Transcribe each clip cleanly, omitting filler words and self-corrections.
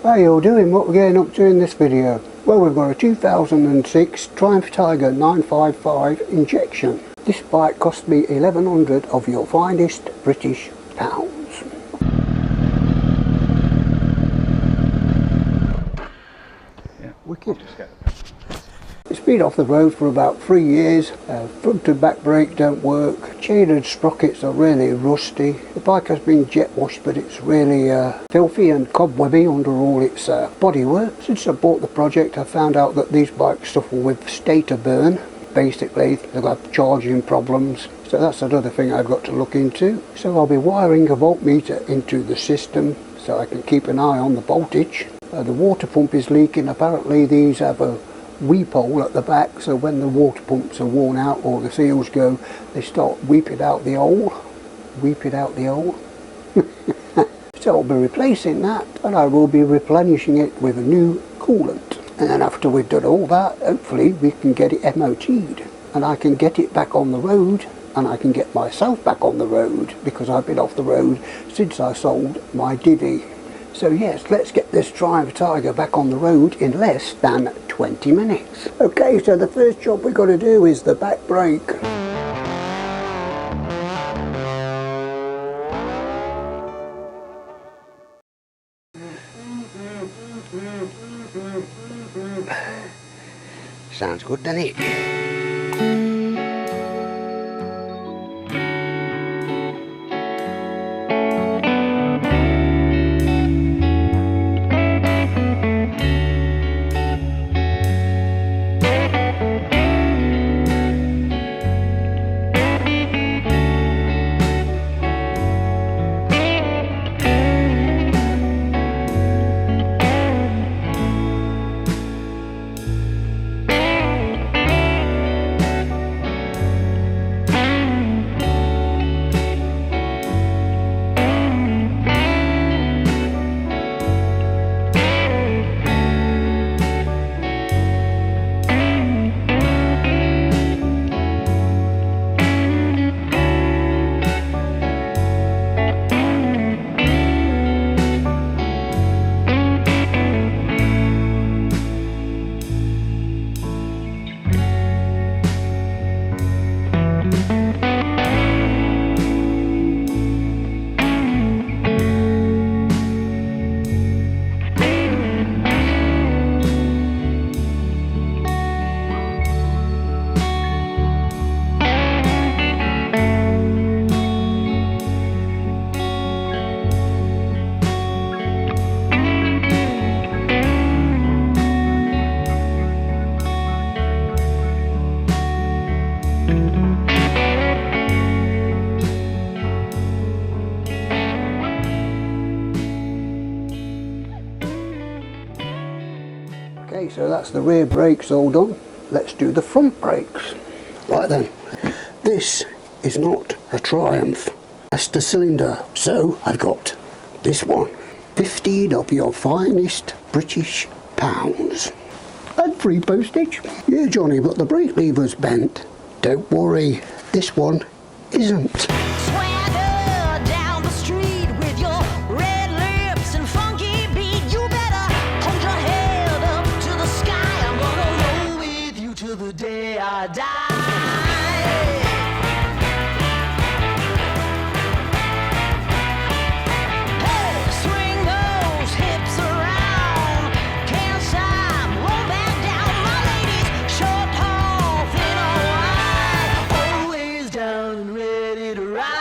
How you all doing? What we're getting up to in this video? Well, we've got a 2006 Triumph Tiger 955 injection. This bike cost me 1100 of your finest British pounds. Yeah. Wicked. It's been off the road for about 3 years. Front and back brake don't work. Chain and sprockets are really rusty. The bike has been jet washed, but it's really filthy and cobwebby under all its bodywork. Since I bought the project, I found out that these bikes suffer with stator burn. Basically, they've got charging problems. So that's another thing I've got to look into. So I'll be wiring a voltmeter into the system so I can keep an eye on the voltage. The water pump is leaking. Apparently these have a weep hole at the back, so when the water pumps are worn out or the seals go, they start weeping out the hole. So I'll be replacing that, and I will be replenishing it with a new coolant. And then after we've done all that, hopefully we can get it MOT'd, and I can get it back on the road, and I can get myself back on the road, because I've been off the road since I sold my Divi. So yes, let's get this Triumph Tiger back on the road in less than 20 minutes. Okay, so the first job we've got to do is the back brake. Sounds good, doesn't it? Okay, so that's the rear brakes all done. Let's do the front brakes. Right then, this is not a Triumph, that's the cylinder. So I've got this one, 15 of your finest British pounds. And free postage. Yeah, Johnny, but the brake lever's bent. Don't worry, this one isn't. Ready to ride.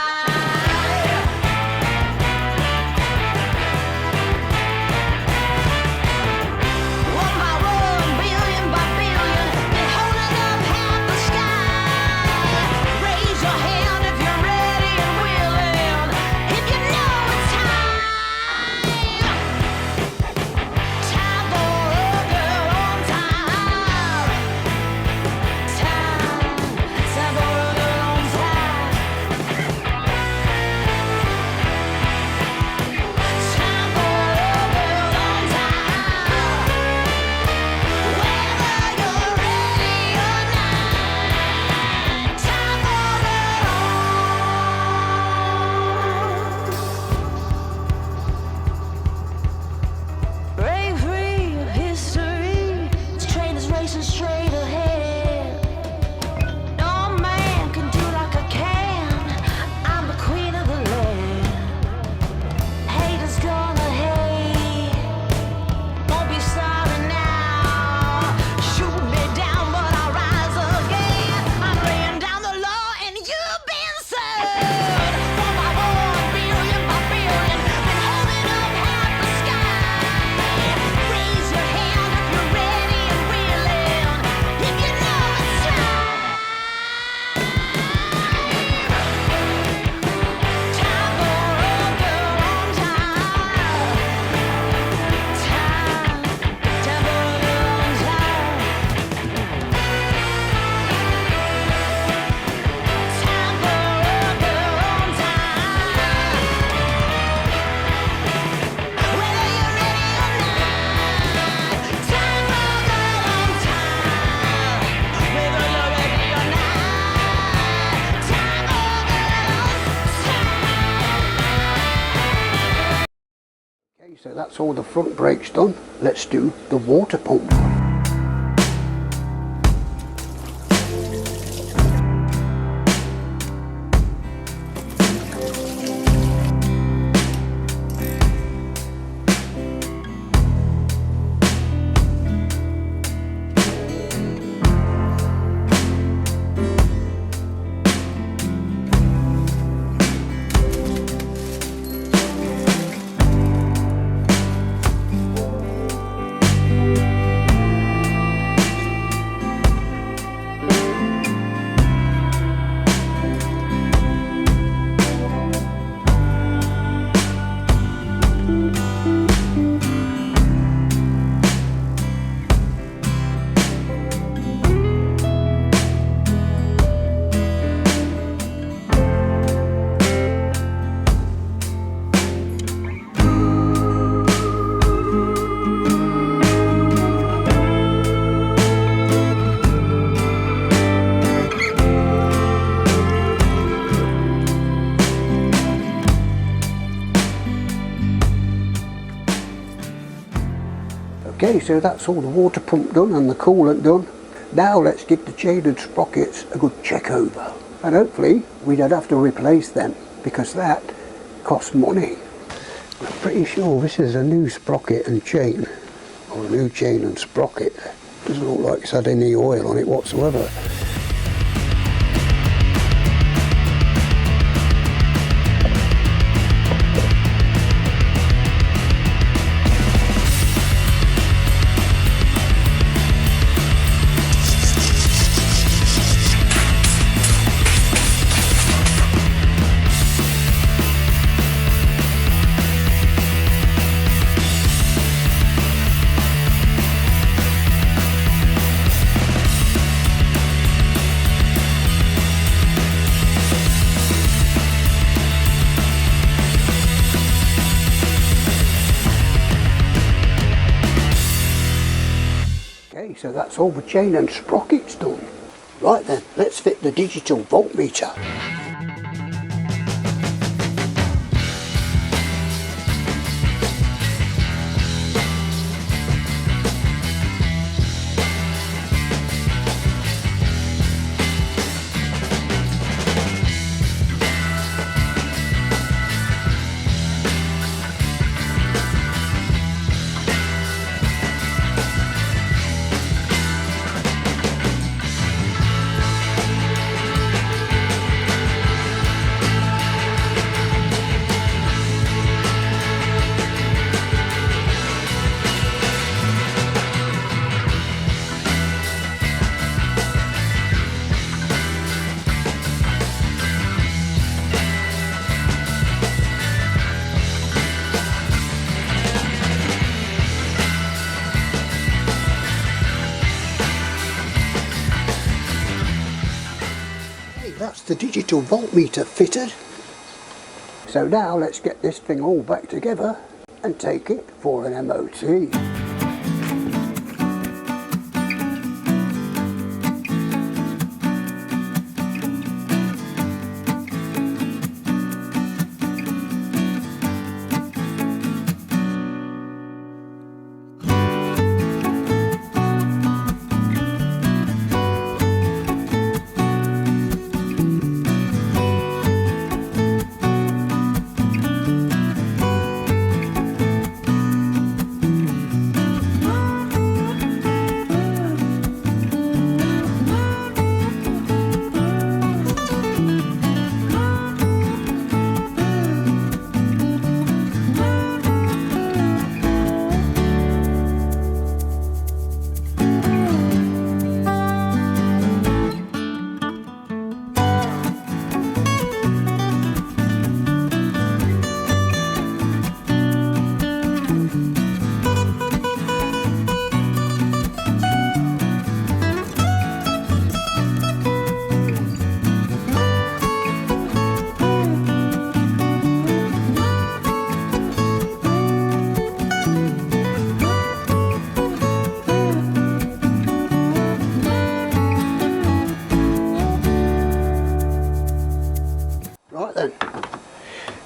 Okay, so that's all the front brakes done. Let's do the water pump. Okay, so that's all the water pump done and the coolant done. Now let's give the chain and sprockets a good check over. And hopefully we don't have to replace them, because that costs money. I'm pretty sure this is a new sprocket and chain, or a new chain and sprocket. Doesn't look like it's had any oil on it whatsoever. Okay, so that's all the chain and sprockets done. Right then, let's fit the digital voltmeter. That's the digital voltmeter fitted. So now let's get this thing all back together and take it for an MOT.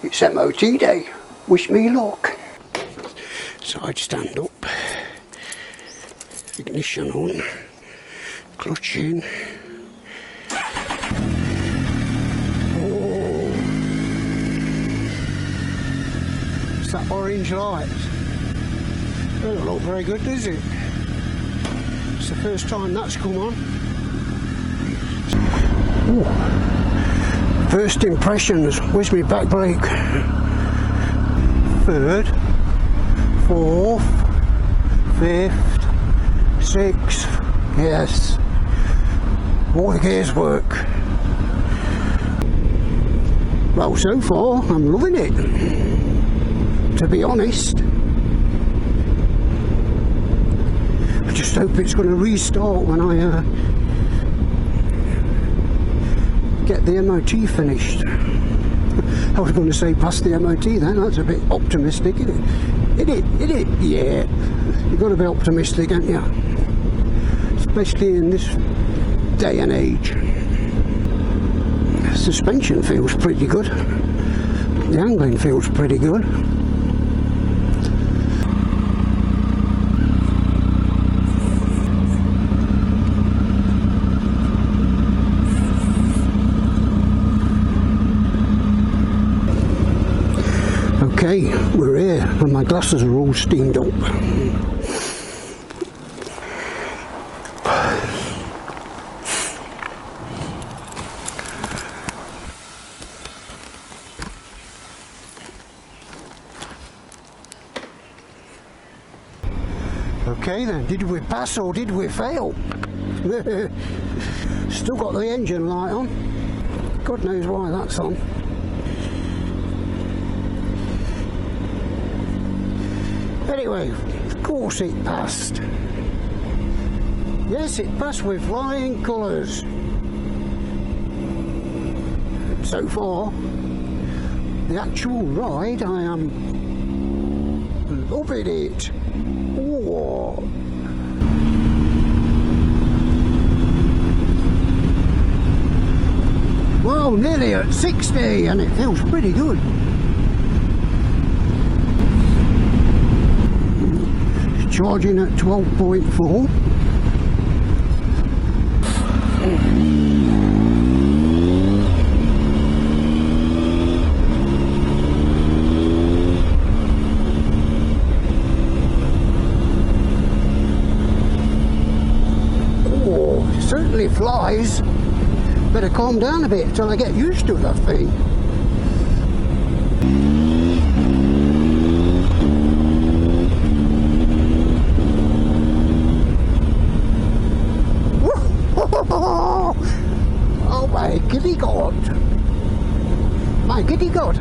It's MOT day. Wish me luck. Side stand up, ignition on, clutch in. Oh, it's that orange light. It doesn't look very good, does it? It's the first time that's come on. Ooh. First impressions, where's my back brake? Third, fourth, fifth, sixth, yes, all the gears work. Well, so far I'm loving it, to be honest. I just hope it's going to restart when I get the MOT finished. I was going to say past the MOT then, that's a bit optimistic, isn't it? Isn't it? Yeah. You've got to be optimistic, haven't you? Especially in this day and age. The suspension feels pretty good. The angling feels pretty good. Okay, we're here, and my glasses are all steamed up. Okay then, did we pass or did we fail? Still got the engine light on. God knows why that's on. Anyway, of course it passed. Yes, it passed with flying colours. So far, the actual ride, I am loving it. Oh. Well, nearly at 60 and it feels pretty good. Charging at 12.4. Oh, it certainly flies. Better calm down a bit till I get used to that thing. Oh my giddy God! My giddy God!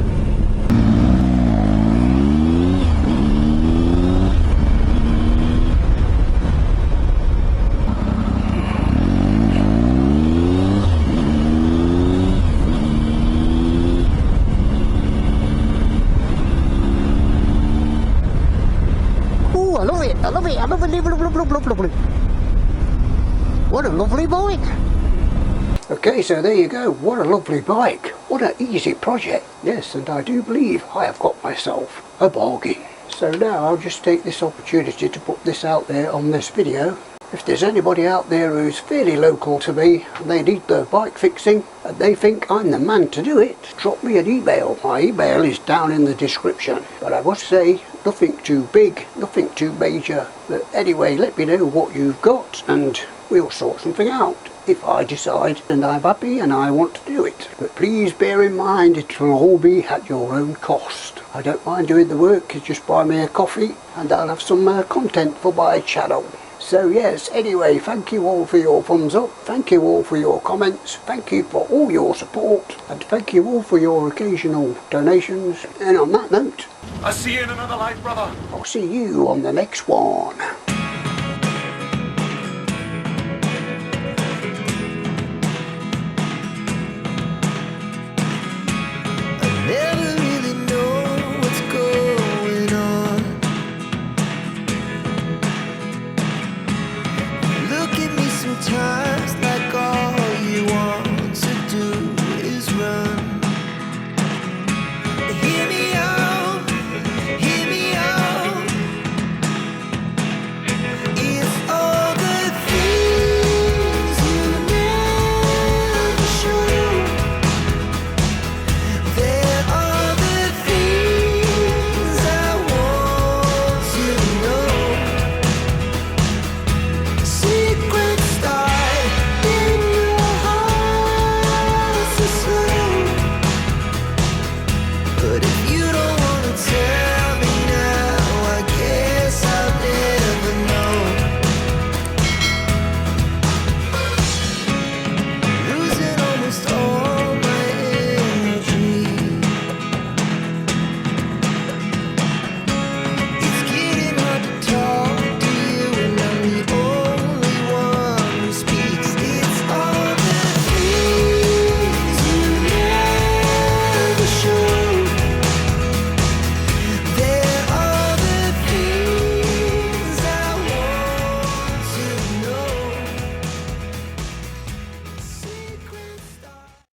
Oh, I love it! I love it! I love it! What a lovely bike! Okay, so there you go. What a lovely bike. What an easy project. Yes, and I do believe I have got myself a bargain. So now I'll just take this opportunity to put this out there on this video. If there's anybody out there who's fairly local to me and they need their bike fixing and they think I'm the man to do it, drop me an email. My email is down in the description. But I must say, nothing too big, nothing too major. But anyway, let me know what you've got and we'll sort something out if I decide and I'm happy and I want to do it. But please bear in mind it will all be at your own cost. I don't mind doing the work, just buy me a coffee and I'll have some content for my channel. So yes, anyway, thank you all for your thumbs up, thank you all for your comments, thank you for all your support, and thank you all for your occasional donations. And on that note, I'll see you in another life, brother. I'll see you on the next one.